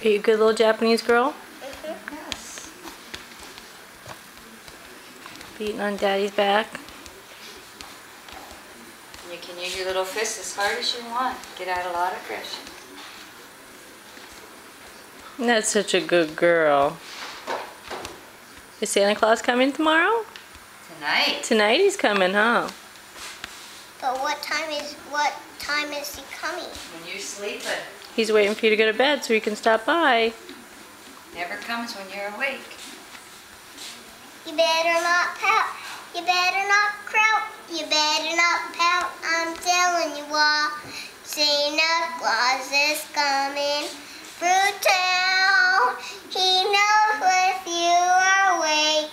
Are you a good little Japanese girl? Yes. Beating on Daddy's back. You can use your little fist as hard as you want. Get out a lot of aggression. That's such a good girl. Is Santa Claus coming tomorrow? Tonight. Tonight he's coming, huh? But what time is he coming? When you're sleeping. He's waiting for you to go to bed so he can stop by. Never comes when you're awake. You better not pout. You better not crout. You better not pout. I'm telling you what. Santa Claus is coming through town. He knows if you are awake.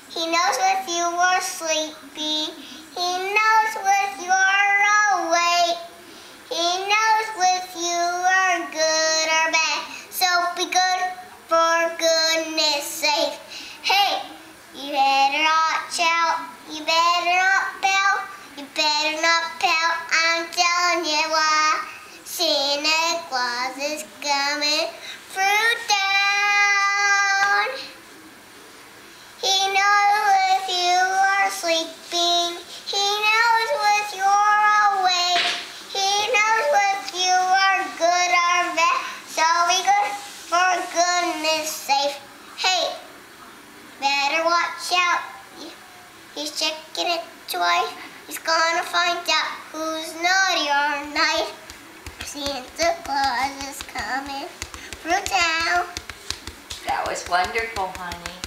He knows if you are sleepy. He knows if you are awake. He knows if you are good or bad. So be good for goodness sake. Hey, you better not shout. You better not pout. You better not pout. I'm telling you why. Santa Claus is coming through town. He knows if you are sleeping. He knows if you're awake. He knows if you are good or bad. So be good for goodness sake. Hey, better watch out. He's checking it twice. He's gonna find out who's naughty or nice. Santa Claus is coming through town. That was wonderful, honey.